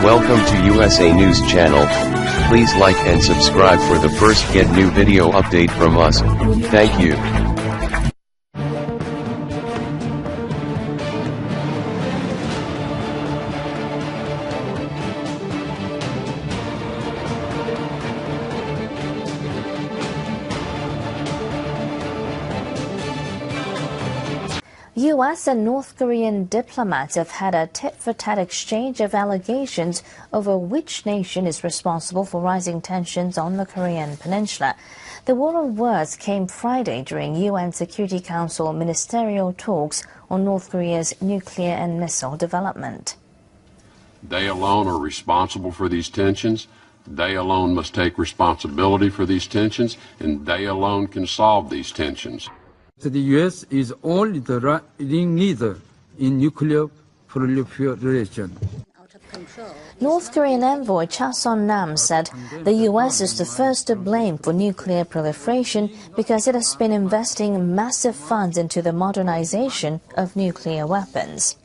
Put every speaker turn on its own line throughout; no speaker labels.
Welcome to USA News Channel. Please like and subscribe for the first get new video update from us. Thank you.
U.S. and North Korean diplomats have had a tit-for-tat exchange of allegations over which nation is responsible for rising tensions on the Korean peninsula. The war of words came Friday during UN Security Council ministerial talks on North Korea's nuclear and missile development.
They alone are responsible for these tensions. They alone must take responsibility for these tensions, and they alone can solve these tensions.
The U.S. is only the ringleader in nuclear proliferation.
North Korean envoy Cha Son-nam said the U.S. is the first to blame for nuclear proliferation because it has been investing massive funds into the modernization of nuclear weapons.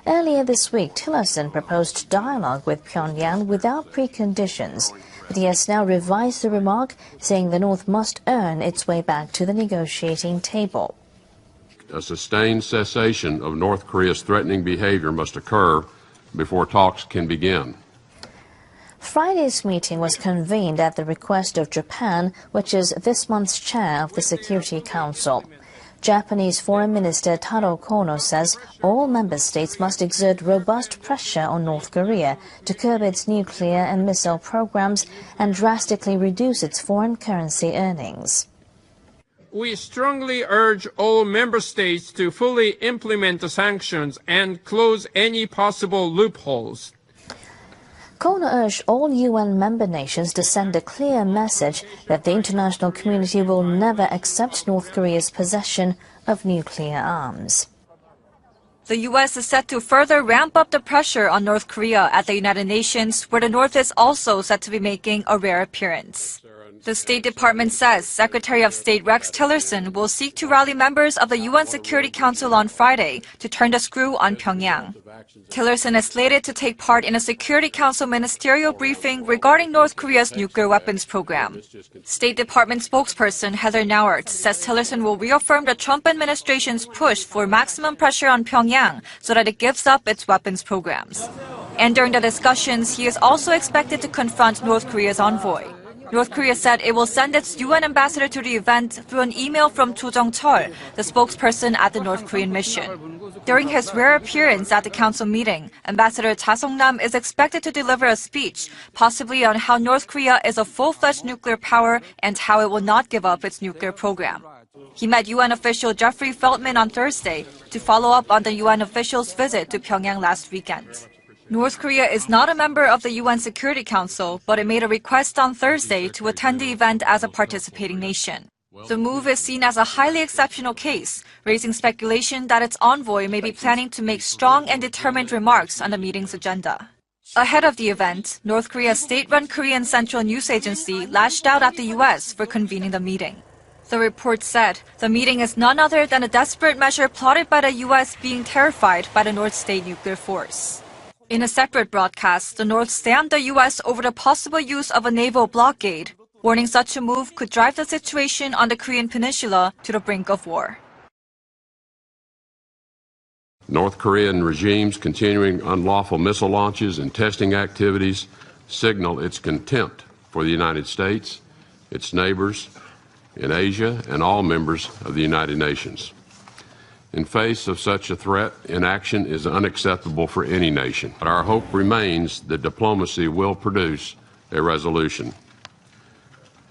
Earlier this week, Tillerson proposed dialogue with Pyongyang without preconditions, but he has now revised the remark, saying the North must earn its way back to the negotiating table.
A sustained cessation of North Korea's threatening behavior must occur before talks can begin.
Friday's meeting was convened at the request of Japan, which is this month's chair of the Security Council. Japanese Foreign Minister Taro Kono says all member states must exert robust pressure on North Korea to curb its nuclear and missile programs and drastically reduce its foreign currency earnings.
We strongly urge all member states to fully implement the sanctions and close any possible loopholes.
Kono urged all UN member nations to send a clear message that the international community will never accept North Korea's possession of nuclear arms.
The U.S. is set to further ramp up the pressure on North Korea at the United Nations, where the North is also set to be making a rare appearance. The State Department says Secretary of State Rex Tillerson will seek to rally members of the UN Security Council on Friday to turn the screw on Pyongyang. Tillerson is slated to take part in a Security Council ministerial briefing regarding North Korea's nuclear weapons program. State Department spokesperson Heather Nauert says Tillerson will reaffirm the Trump administration's push for maximum pressure on Pyongyang so that it gives up its weapons programs. And during the discussions, he is also expected to confront North Korea's envoy. North Korea said it will send its UN ambassador to the event through an email from Cho Jong-chol, the spokesperson at the North Korean mission. During his rare appearance at the council meeting, Ambassador Cha Song-nam is expected to deliver a speech, possibly on how North Korea is a full-fledged nuclear power and how it will not give up its nuclear program. He met UN official Jeffrey Feltman on Thursday to follow up on the UN official's visit to Pyongyang last weekend. North Korea is not a member of the UN Security Council, but it made a request on Thursday to attend the event as a participating nation. The move is seen as a highly exceptional case, raising speculation that its envoy may be planning to make strong and determined remarks on the meeting's agenda. Ahead of the event, North Korea's state-run Korean Central News Agency lashed out at the U.S. for convening the meeting. The report said the meeting is none other than a desperate measure plotted by the U.S. being terrified by the North State nuclear force. In a separate broadcast, the North slammed the U.S. over the possible use of a naval blockade, warning such a move could drive the situation on the Korean peninsula to the brink of war.
North Korean regime's continuing unlawful missile launches and testing activities signal its contempt for the United States, its neighbors in Asia, and all members of the United Nations. In face of such a threat, inaction is unacceptable for any nation. But our hope remains that diplomacy will produce a resolution.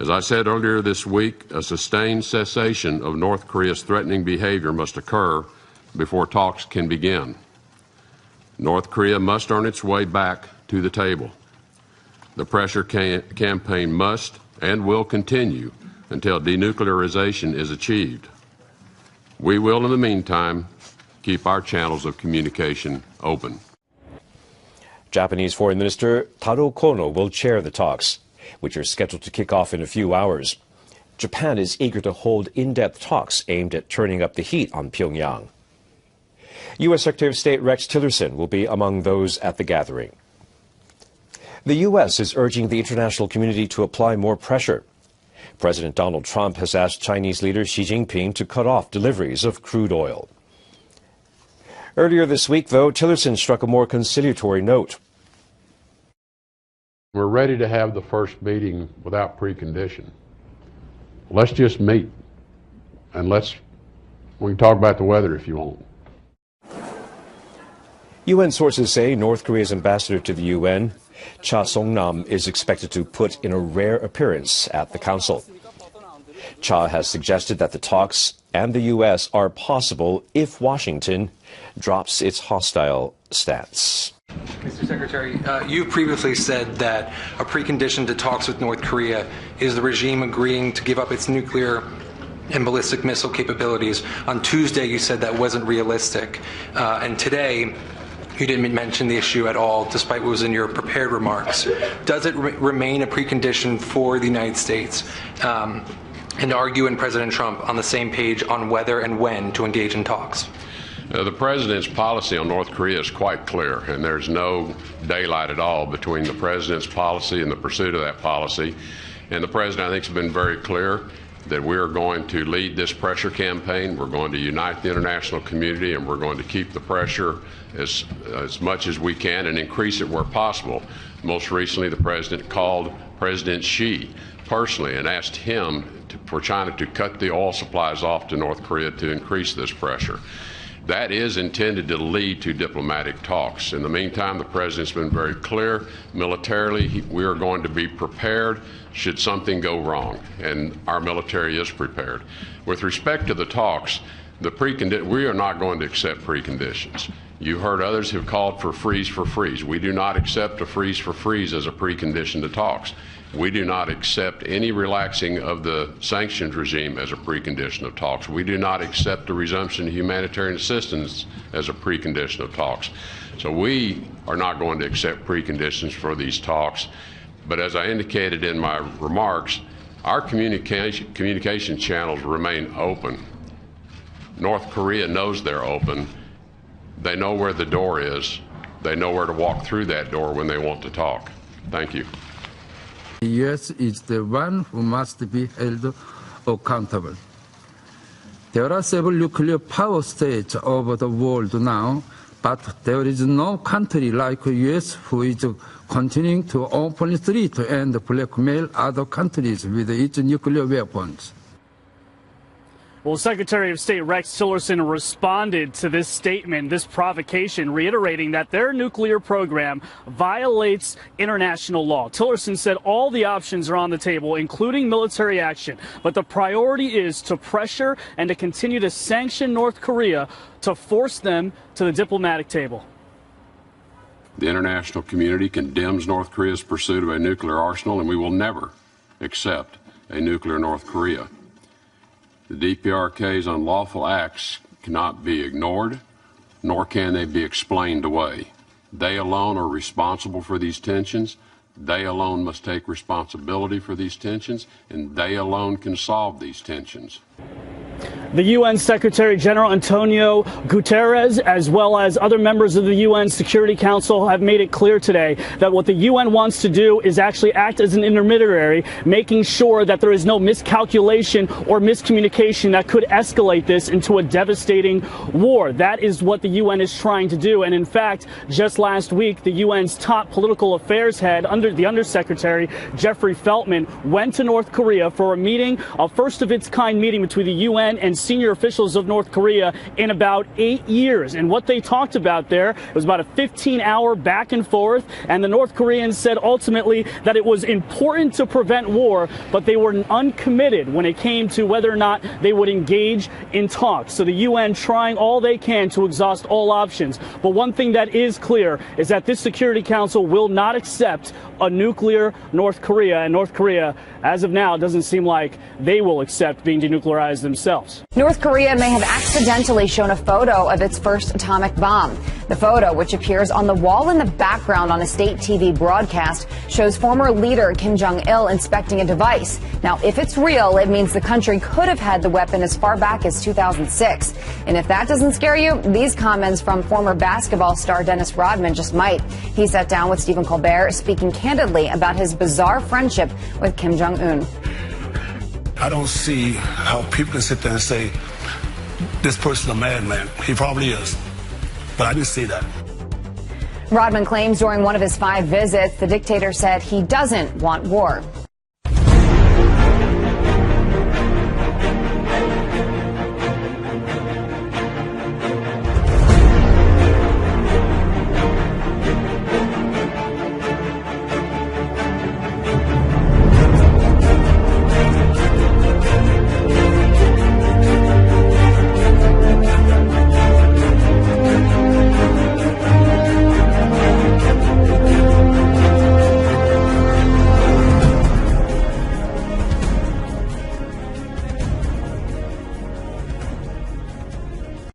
As I said earlier this week, a sustained cessation of North Korea's threatening behavior must occur before talks can begin. North Korea must earn its way back to the table. The pressure campaign must and will continue until denuclearization is achieved. We will, in the meantime, keep our channels of communication open.
Japanese Foreign Minister Taro Kono will chair the talks. which are scheduled to kick off in a few hours. Japan is eager to hold in-depth talks aimed at turning up the heat on Pyongyang. U.S. Secretary of State Rex Tillerson will be among those at the gathering. The U.S. is urging the international community to apply more pressure. President Donald Trump has asked Chinese leader Xi Jinping to cut off deliveries of crude oil. Earlier this week, though, Tillerson struck a more conciliatory note.
We're ready to have the first meeting without precondition. Let's just meet, and we can talk about the weather if you want.
UN sources say North Korea's ambassador to the UN, Cha Song-nam, is expected to put in a rare appearance at the Council. Cha has suggested that the talks and the U.S. are possible if Washington drops its hostile stance.
Mr. Secretary, you previously said that a precondition to talks with North Korea is the regime agreeing to give up its nuclear and ballistic missile capabilities. On Tuesday, you said that wasn't realistic. And today, you didn't mention the issue at all, despite what was in your prepared remarks. Does it remain a precondition for the United States? And are you and President Trump on the same page on whether and when to engage in talks?
The President's policy on North Korea is quite clear, and there's no daylight at all between the President's policy and the pursuit of that policy. And the President, I think, has been very clear that we are going to lead this pressure campaign. We're going to unite the international community, and we're going to keep the pressure as much as we can and increase it where possible. Most recently, the President called President Xi personally and asked him for China to cut the oil supplies off to North Korea to increase this pressure. That is intended to lead to diplomatic talks. In the meantime, the President's been very clear. Militarily, we are going to be prepared should something go wrong, and our military is prepared. With respect to the talks, we are not going to accept preconditions. You heard others have called for freeze for freeze. We do not accept a freeze for freeze as a precondition to talks. We do not accept any relaxing of the sanctions regime as a precondition of talks. We do not accept the resumption of humanitarian assistance as a precondition of talks. So we are not going to accept preconditions for these talks. But as I indicated in my remarks, our communication channels remain open. North Korea knows they're open. They know where the door is. They know where to walk through that door when they want to talk. Thank you.
The U.S. is the one who must be held accountable. There are several nuclear power states over the world now, but there is no country like the U.S. who is continuing to openly threat and blackmail other countries with its nuclear weapons.
Well, Secretary of State Rex Tillerson responded to this statement, this provocation, reiterating that their nuclear program violates international law. Tillerson said all the options are on the table, including military action, but the priority is to pressure and to continue to sanction North Korea to force them to the diplomatic table.
The international community condemns North Korea's pursuit of a nuclear arsenal, and we will never accept a nuclear North Korea. The DPRK's unlawful acts cannot be ignored, nor can they be explained away. They alone are responsible for these tensions. They alone must take responsibility for these tensions, and they alone can solve these tensions.
The UN Secretary General Antonio Guterres, as well as other members of the UN Security Council, have made it clear today that what the UN wants to do is actually act as an intermediary, making sure that there is no miscalculation or miscommunication that could escalate this into a devastating war. That is what the UN is trying to do. And in fact, just last week, the UN's top political affairs head, under the Undersecretary Jeffrey Feltman, went to North Korea for a meeting, a first-of-its-kind meeting between the UN and senior officials of North Korea in about 8 years. And what they talked about there, it was about a 15-hour back and forth. And the North Koreans said ultimately that it was important to prevent war, but they were uncommitted when it came to whether or not they would engage in talks. So the UN trying all they can to exhaust all options. But one thing that is clear is that this Security Council will not accept a nuclear North Korea. And North Korea, as of now, doesn't seem like they will accept being denuclearized themselves.
North Korea may have accidentally shown a photo of its first atomic bomb. The photo, which appears on the wall in the background on a state TV broadcast, shows former leader Kim Jong-il inspecting a device. Now, if it's real, it means the country could have had the weapon as far back as 2006. And if that doesn't scare you, these comments from former basketball star Dennis Rodman just might. He sat down with Stephen Colbert, speaking candidly about his bizarre friendship with Kim Jong-un.
I don't see how people can sit there and say, this person's a madman. He probably is. But I didn't see that.
Rodman claims during one of his 5 visits, the dictator said he doesn't want war.